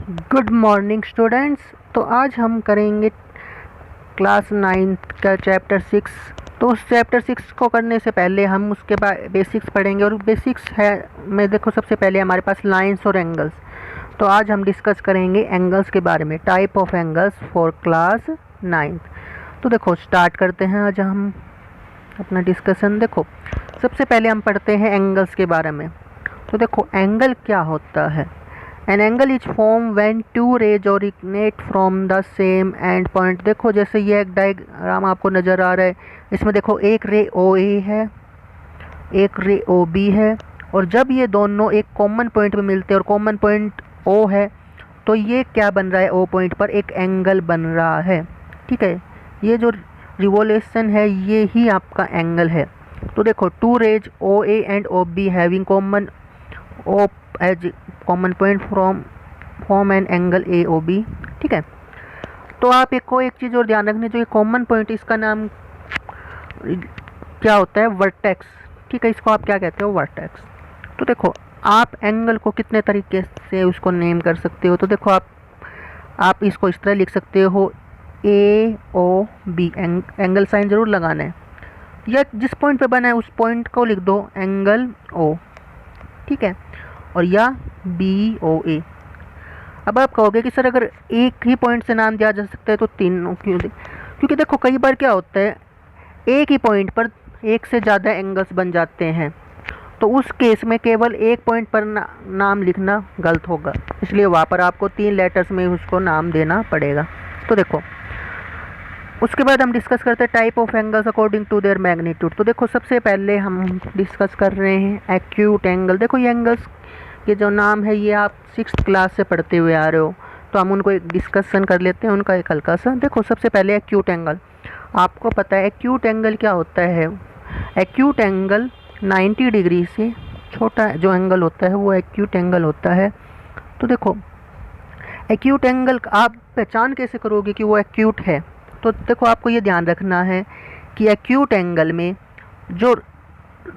Good morning students. तो आज हम करेंगे क्लास 9th का चैप्टर 6। तो उस चैप्टर 6 को करने से पहले हम उसके बाद बेसिक्स पढ़ेंगे, और बेसिक्स है में देखो सबसे पहले हमारे पास लाइंस और एंगल्स। तो आज हम डिस्कस करेंगे एंगल्स के बारे में, type of angles for class 9th। तो देखो स्टार्ट करते हैं आज हम अपना डिस्कशन। देखो सबसे पहले हम पढ़ते हैं एंगल्स के बारे में। तो देखो एंगल क्या होता है। An angle is form when two rays originate from the same end point. देखो जैसे ये एक डायग्राम आपको नज़र आ रहा है, इसमें देखो एक रे ओ ए है, एक रे ओ बी है, और जब ये दोनों एक कॉमन पॉइंट पे मिलते हैं और कॉमन पॉइंट ओ है, तो ये क्या बन रहा है, ओ पॉइंट पर एक एंगल बन रहा है। ठीक है, ये जो रिवोल्यूशन है ये ही आपका एंगल है। तो देखो two rays O A and O B having common O as common point from form an angle A O B. ठीक है, तो आप एक चीज़ और ध्यान रखना, जो ये कॉमन पॉइंट इसका नाम क्या होता है, वर्टेक्स। ठीक है, इसको आप क्या कहते हो, वर्टेक्स। तो देखो आप एंगल को कितने तरीके से उसको नेम कर सकते हो। तो देखो आप इसको इस तरह लिख सकते हो, ए ओ बी, एंगल साइन ज़रूर लगाना है, या जिस पॉइंट पे बना है उस पॉइंट को लिख दो एंगल ओ। ठीक है, और या बी ओ ए। अब आप कहोगे कि सर अगर एक ही पॉइंट से नाम दिया जा सकता है तो तीनों क्यों दे? क्योंकि देखो कई बार क्या होता है, एक ही पॉइंट पर एक से ज़्यादा एंगल्स बन जाते हैं, तो उस केस में केवल एक पॉइंट पर नाम लिखना गलत होगा, इसलिए वहाँ पर आपको 3 लेटर्स में उसको नाम देना पड़ेगा। तो देखो उसके बाद हम डिस्कस करते हैं type of angles according to their magnitude. तो देखो सबसे पहले हम डिस्कस कर रहे हैं एक्यूट एंगल। देखो ये एंगल्स के जो नाम है ये आप 6th क्लास से पढ़ते हुए आ रहे हो, तो हम उनको एक डिस्कशन कर लेते हैं उनका एक हल्का सा। देखो सबसे पहले एक्यूट एंगल। आपको पता है एक्यूट एंगल क्या होता है। एक्यूट एंगल 90 डिग्री से छोटा जो एंगल होता है वो एक्यूट एंगल होता है। तो देखो एक्यूट एंगल आप पहचान कैसे करोगे कि वो एक्यूट है। तो देखो आपको ये ध्यान रखना है कि एक्यूट एंगल में जो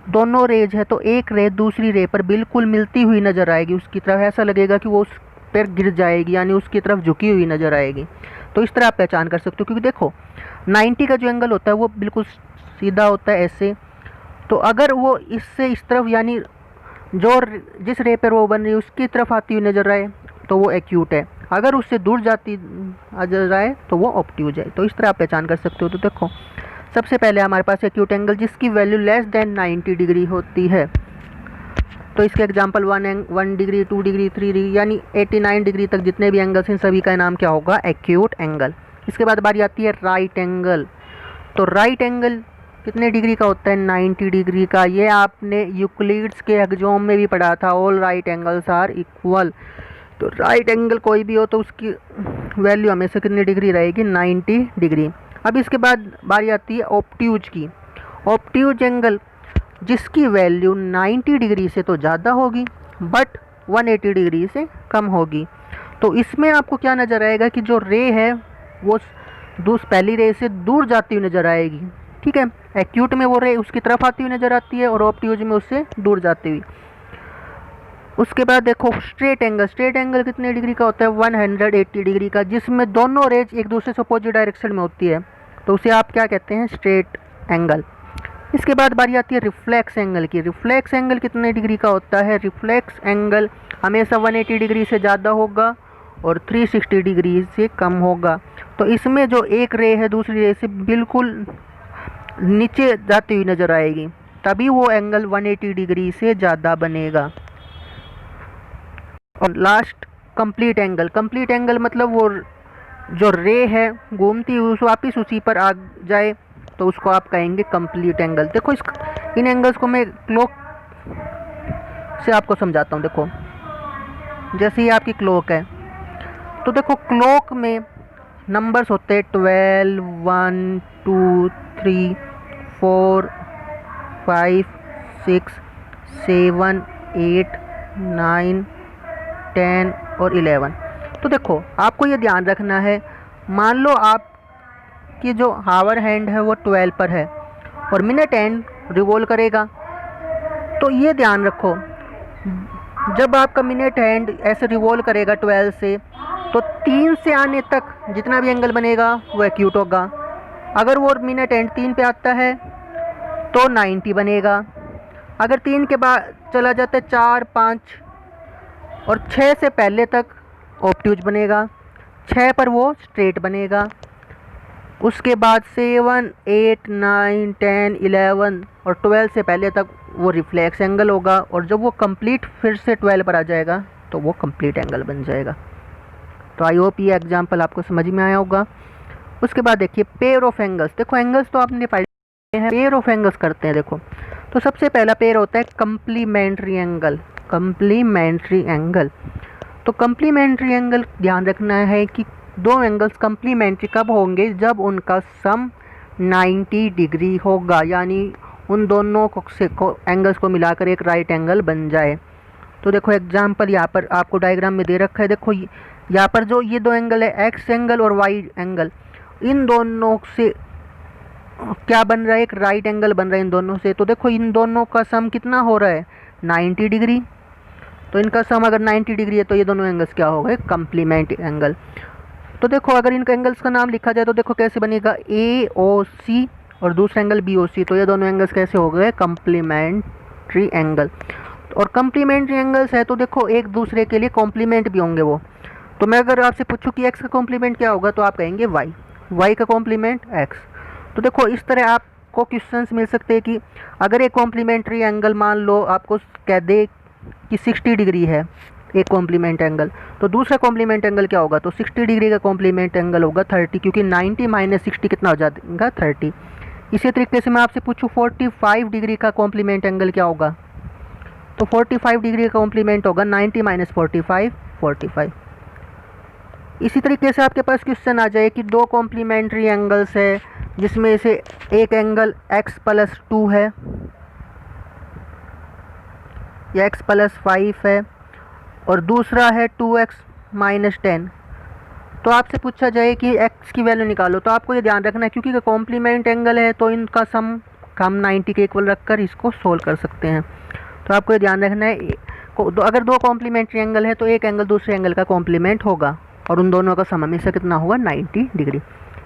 दोनों रेज है, तो एक रे दूसरी रे पर बिल्कुल मिलती हुई नज़र आएगी, उसकी तरफ ऐसा लगेगा कि वो उस पर गिर जाएगी, यानी उसकी तरफ झुकी हुई नज़र आएगी। तो इस तरह आप पहचान कर सकते हो, क्योंकि देखो 90 का जो एंगल होता है वो बिल्कुल सीधा होता है ऐसे। तो अगर वो इससे इस तरफ, यानी जो जिस रे पर वो बन रही है उसकी तरफ आती हुई नज़र आए तो वो एक्यूट है, अगर उससे दूर जाती नजर आए तो वो ऑब्ट्यूज है। तो इस तरह आप पहचान कर सकते हो। तो देखो सबसे पहले हमारे पास एक्यूट एंगल जिसकी वैल्यू लेस देन 90 डिग्री होती है। तो इसके एग्जांपल 1 डिग्री, 2 डिग्री, 3 डिग्री, यानी 89 डिग्री तक जितने भी एंगल्स हैं सभी का नाम क्या होगा, एक्यूट एंगल। इसके बाद बारी आती है राइट एंगल। तो राइट एंगल कितने डिग्री का होता है, 90 डिग्री का। ये आपने यूक्लिड्स के एक्सोम में भी पढ़ा था, all right angles are equal. तो राइट एंगल कोई भी हो तो उसकी वैल्यू हमेशा कितनी डिग्री रहेगी, 90 डिग्री। अब इसके बाद बारी आती है ऑब्ट्यूज की। ऑब्ट्यूज एंगल जिसकी वैल्यू 90 डिग्री से तो ज़्यादा होगी बट 180 डिग्री से कम होगी। तो इसमें आपको क्या नज़र आएगा कि जो रे है वो पहली रे से दूर जाती हुई नज़र आएगी। ठीक है, एक्यूट में वो रे उसकी तरफ आती हुई नज़र आती है और ऑब्ट्यूज में उससे दूर जाती हुई। उसके बाद देखो स्ट्रेट एंगल। स्ट्रेट एंगल कितने डिग्री का होता है, 180 डिग्री का, जिसमें दोनों रेज एक दूसरे से अपोजिट डायरेक्शन में होती है, तो उसे आप क्या कहते हैं, स्ट्रेट एंगल। इसके बाद बारी आती है रिफ्लेक्स एंगल की। रिफ्लेक्स एंगल कितने डिग्री का होता है, रिफ्लेक्स एंगल हमेशा 180 डिग्री से ज़्यादा होगा और 360 डिग्री से कम होगा। तो इसमें जो एक रे है दूसरी रे से बिल्कुल नीचे जाती हुई नज़र आएगी, तभी वो एंगल 180 डिग्री से ज़्यादा बनेगा। और last complete angle. Complete angle मतलब वो जो रे है घूमती हुई वापिस उसी पर आ जाए तो उसको आप कहेंगे कंप्लीट एंगल। देखो इन एंगल्स को मैं क्लॉक से आपको समझाता हूँ। देखो जैसे ये आपकी क्लॉक है, तो देखो क्लॉक में नंबर्स होते हैं 12, 1, 2, 3, 4, 5, 6, 7, 8, 9, 10 और 11। तो देखो आपको ये ध्यान रखना है, मान लो आपकी जो हावर हैंड है वो 12 पर है और मिनट हैंड रिवॉल्व करेगा, तो ये ध्यान रखो जब आपका मिनट हैंड ऐसे रिवॉल्व करेगा 12 से, तो 3 से आने तक जितना भी एंगल बनेगा वो एक्यूट होगा। अगर वो मिनट एंड 3 पे आता है तो 90 बनेगा। अगर 3 के बाद चला जाता है 4, 5 और 6 से पहले तक ऑब्ट्यूज बनेगा, 6 पर वो स्ट्रेट बनेगा। उसके बाद 7, 8, 9, 10, 11 और 12 से पहले तक वो रिफ्लेक्स एंगल होगा, और जब वो कंप्लीट फिर से 12 पर आ जाएगा तो वो कंप्लीट एंगल बन जाएगा। तो आई होप ये एग्जांपल आपको समझ में आया होगा। उसके बाद देखिए पेयर ऑफ एंगल्स। देखो एंगल्स तो आपने पढ़े हैं, पेयर ऑफ एंगल्स करते हैं। देखो तो सबसे पहला पेयर होता है कंप्लीमेंट्री एंगल। कंप्लीमेंट्री एंगल, तो कंप्लीमेंट्री एंगल ध्यान रखना है कि दो एंगल्स कंप्लीमेंट्री कब होंगे, जब उनका सम 90 डिग्री होगा, यानी उन दोनों एंगल्स को मिलाकर एक राइट एंगल बन जाए। तो देखो एग्जांपल यहाँ पर आपको डायग्राम में दे रखा है। देखो यहाँ पर जो ये दो एंगल है, एक्स एंगल और वाई एंगल, इन दोनों से क्या बन रहा है, एक राइट एंगल बन रहा है इन दोनों से। तो देखो इन दोनों का सम कितना हो रहा है, 90 डिग्री। तो इनका सम अगर 90 डिग्री है तो ये दोनों एंगल्स क्या हो गए, कंप्लीमेंट एंगल। तो देखो अगर इनका एंगल्स का नाम लिखा जाए तो देखो कैसे बनेगा, ए ओ सी और दूसरा एंगल बी ओ सी। तो ये दोनों एंगल्स कैसे हो गए, कंप्लीमेंट्री एंगल। और कंप्लीमेंट्री एंगल्स है तो देखो एक दूसरे के लिए कॉम्प्लीमेंट भी होंगे वो। तो मैं अगर आपसे पूछूं कि एक्स का कॉम्प्लीमेंट क्या होगा तो आप कहेंगे वाई, वाई का कॉम्प्लीमेंट एक्स। तो देखो इस तरह आपको क्वेश्चंस मिल सकते हैं कि अगर एक कॉम्प्लीमेंट्री एंगल मान लो आपको कह दे कि 60 डिग्री है एक कॉम्प्लीमेंट एंगल, तो दूसरा कॉम्प्लीमेंट एंगल क्या होगा, तो 60 डिग्री का कॉम्प्लीमेंट एंगल होगा 30, क्योंकि 90 माइनस 60 कितना हो जाएगा, 30। इसी तरीके से मैं आपसे पूछूं 45 डिग्री का कॉम्प्लीमेंट एंगल क्या होगा, तो 45 डिग्री का कॉम्प्लीमेंट होगा 90 माइनस 45, 45। इसी तरीके से आपके पास क्वेश्चन आ जाए कि दो कॉम्प्लीमेंट्री एंगल्स है जिसमें से एक एंगल x प्लस 2 है या x प्लस 5 है और दूसरा है 2x माइनस 10। तो आपसे पूछा जाए कि x की वैल्यू निकालो, तो आपको ये ध्यान रखना है क्योंकि कॉम्प्लीमेंट एंगल है तो इनका सम हम 90 के इक्वल रखकर इसको सोल्व कर सकते हैं। तो आपको ये ध्यान रखना है अगर दो कॉम्प्लीमेंट्री एंगल है तो एक एंगल दूसरे एंगल का कॉम्प्लीमेंट होगा और उन दोनों का सम हमेशा कितना होगा, 90 डिग्री।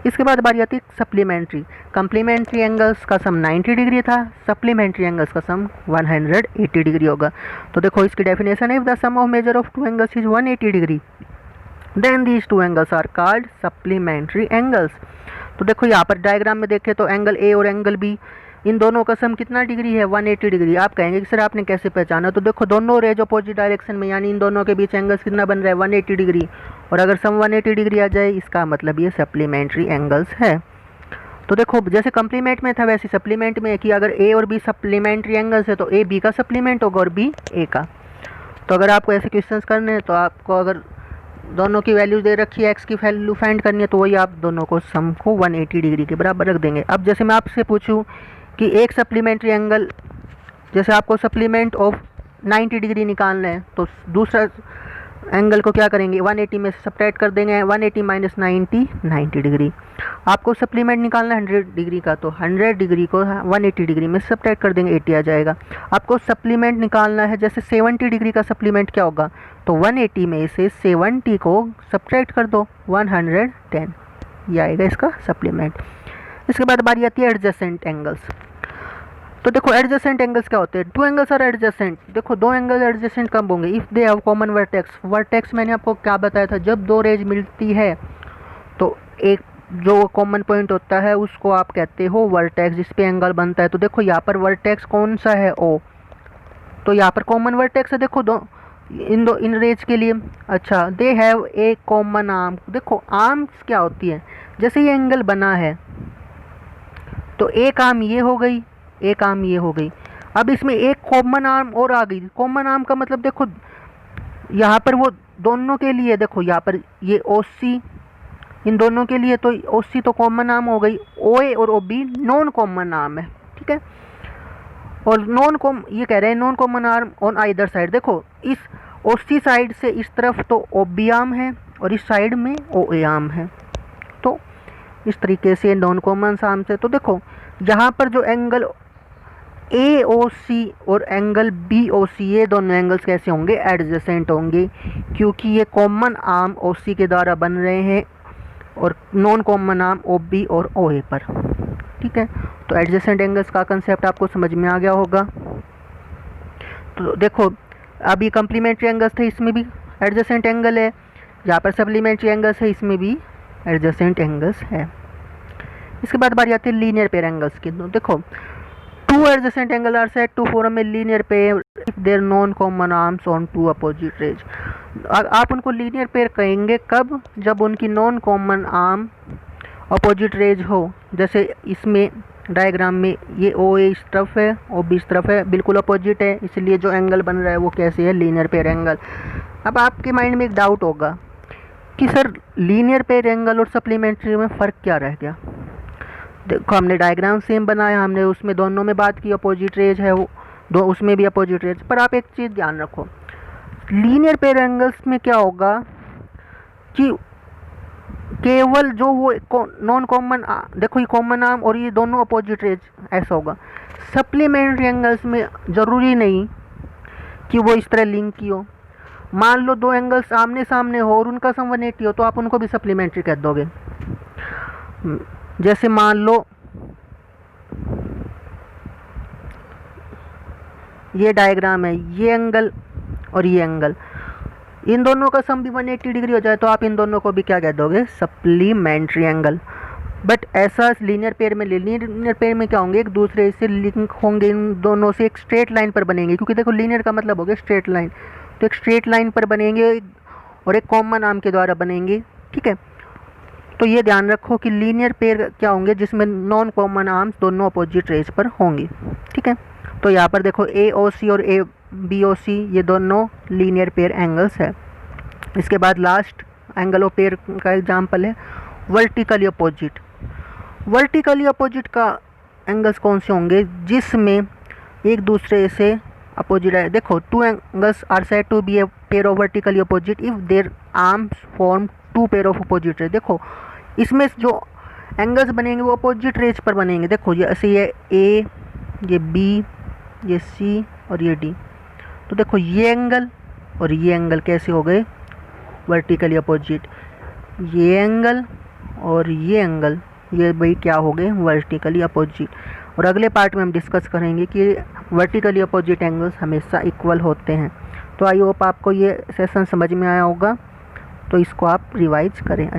इसके बाद बारी आती है सप्लीमेंट्री। कंप्लीमेंट्री एंगल्स का सम 90 डिग्री था, सप्लीमेंट्री एंगल्स का सम 180 डिग्री होगा। तो देखो इसकी डेफिनेशन है, if the sum of measure of two angles is 180 degree then these two angles are called supplementary angles. तो देखो यहाँ पर डायग्राम में देखें तो एंगल ए और एंगल बी, इन दोनों का सम कितना डिग्री है, 180 डिग्री। आप कहेंगे कि सर आपने कैसे पहचाना, तो देखो दोनों रेज अपोजिट डायरेक्शन में, यानी इन दोनों के बीच एंगल्स कितना बन रहा है, 180 डिग्री। और अगर सम 180 डिग्री आ जाए इसका मतलब ये सप्लीमेंट्री एंगल्स है। तो देखो जैसे कंप्लीमेंट में था वैसे सप्लीमेंट में है कि अगर ए और बी सप्लीमेंट्री एंगल्स है तो ए बी का सप्लीमेंट होगा और बी ए का। तो अगर आपको ऐसे क्वेश्चंस करने हैं तो आपको अगर दोनों की वैल्यूज दे रखी है, एक्स की वैल्यू फाइंड करनी है, तो वही आप दोनों को सम को 180 डिग्री के बराबर रख देंगे। अब जैसे मैं आपसे पूछूं कि एक सप्लीमेंट्री एंगल, जैसे आपको सप्लीमेंट ऑफ 90 डिग्री निकालना है तो दूसरा एंगल को क्या करेंगे, 180 में से सब्ट्रैक्ट कर देंगे, 180 माइनस 90, 90 डिग्री। आपको सप्लीमेंट निकालना है 100 डिग्री का, तो 100 डिग्री को 180 डिग्री में सब्ट्रैक्ट कर देंगे, 80 आ जाएगा। आपको सप्लीमेंट निकालना है, जैसे 70 डिग्री का सप्लीमेंट क्या होगा, तो 180 में से 70 को सब्ट्रैक्ट कर दो, 110, ये आएगा इसका सप्लीमेंट। इसके बाद बारी आती है एडजेसेंट एंगल्स। तो देखो एडजेसेंट एंगल्स क्या होते हैं, टू एंगल्स आर एडजेसेंट। देखो दो एंगल एडजेसेंट कब होंगे, if they have common vertex. Vertex मैंने आपको क्या बताया था, जब दो रेज मिलती है तो एक जो कॉमन पॉइंट होता है उसको आप कहते हो वर्टेक्स, जिस पे एंगल बनता है। तो देखो यहाँ पर वर्टेक्स कौन सा है, ओ, तो यहाँ पर कॉमन वर्टेक्स है। देखो इन रेज के लिए, अच्छा, they have a common arm. देखो आर्म्स क्या होती है, जैसे ये एंगल बना है तो एक आर्म ये हो गई, एक आर्म ये हो गई। अब इसमें एक कॉमन आर्म और आ गई। कॉमन आर्म का मतलब देखो यहाँ पर वो दोनों के लिए, देखो यहाँ पर ये OC इन दोनों के लिए, तो OC तो कॉमन आर्म हो गई, OA और OB नॉन कॉमन आर्म है, ठीक है। और ये कह रहे हैं non common arm on either side. देखो इस OC साइड से इस तरफ तो OB आर्म है और इस साइड में OA आर्म है, तो इस तरीके से नॉन कॉमन आर्म से। तो देखो यहाँ पर जो एंगल ए ओ सी और एंगल बी ओ सी, ये दोनों एंगल्स कैसे होंगे, एडजेसेंट होंगे, क्योंकि ये कॉमन आर्म ओ सी के द्वारा बन रहे हैं और non common arm O B और ओ ए पर। ठीक है, तो एडजेसेंट एंगल्स का कंसेप्ट आपको समझ में आ गया होगा। तो देखो अब ये कम्प्लीमेंट्री एंगल्स थे, इसमें भी एडजेसेंट एंगल है, यहाँ पर सप्लीमेंट्री एंगल्स है, इसमें भी एडजेसेंट एंगल्स है। इसके बाद बारी आती है लीनियर पेयर एंगल्स की। तो देखो two adjacent angle are said to form a linear pair if their non common arms on two opposite rays. आप उनको लीनियर पेयर कहेंगे कब, जब उनकी non common arm opposite rays हो। जैसे इसमें डायग्राम में ये ओ ए इस तरफ है, ओ बी इस तरफ है, बिल्कुल अपोजिट है, इसलिए जो एंगल बन रहा है वो कैसे है, लीनियर पेयर एंगल। अब आपके माइंड में एक डाउट होगा कि सर लीनियर पेयर एंगल और सप्लीमेंट्री में फ़र्क क्या रह गया। देखो हमने डायग्राम सेम बनाया, हमने उसमें दोनों में बात की, अपोजिट रेज है वो दो, उसमें भी अपोजिट रेज। पर आप एक चीज़ ध्यान रखो, लीनियर पेयर एंगल्स में क्या होगा कि केवल जो वो नॉन कॉमन, देखो ये कॉमन आर्म और ये दोनों अपोजिट रेज, ऐसा होगा। सप्लीमेंट्री एंगल्स में ज़रूरी नहीं कि वो इस तरह लिंक की हो। मान लो दो एंगल्स आमने सामने हो और उनका सम 180 हो, तो आप उनको भी सप्लीमेंट्री कह दोगे। जैसे मान लो ये डायग्राम है, ये एंगल और ये एंगल, इन दोनों का सम भी 180 डिग्री हो जाए तो आप इन दोनों को भी क्या कह दोगे, सप्लीमेंट्री एंगल। बट ऐसा लीनियर पेयर में, लीनियर पेयर में क्या होंगे, एक दूसरे से लिंक होंगे, इन दोनों से एक स्ट्रेट लाइन पर बनेंगे, क्योंकि देखो लीनियर का मतलब हो गया स्ट्रेट लाइन, तो एक स्ट्रेट लाइन पर बनेंगे और एक कॉमन आर्म के द्वारा बनेंगे। ठीक है, तो ये ध्यान रखो कि लीनियर पेयर क्या होंगे, जिसमें नॉन कॉमन आर्म्स दोनों अपोजिट रेज पर होंगी। ठीक है, तो यहाँ पर देखो ए ओ सी और ए बी ओ सी ये दोनों लीनियर पेयर एंगल्स है। इसके बाद लास्ट एंगल ऑफ पेयर का एग्जांपल है वर्टिकली अपोजिट। वर्टिकली अपोजिट का एंगल्स कौन से होंगे, जिसमें एक दूसरे से अपोजिट है। देखो two angles are said to be a pair of vertically opposite if their arms form two pair of opposite rays. देखो इसमें जो एंगल्स बनेंगे वो अपोजिट रेज पर बनेंगे। देखो ये ऐसे, ये ए, ये बी, ये सी और ये डी। तो देखो ये एंगल और ये एंगल कैसे हो गए, वर्टिकली अपोजिट। ये एंगल और ये एंगल, ये भाई क्या हो गए, वर्टिकली अपोजिट। और अगले पार्ट में हम डिस्कस करेंगे कि वर्टिकली अपोजिट एंगल्स हमेशा इक्वल होते हैं। तो आई होप आपको ये सेशन समझ में आया होगा, तो इसको आप रिवाइज करें।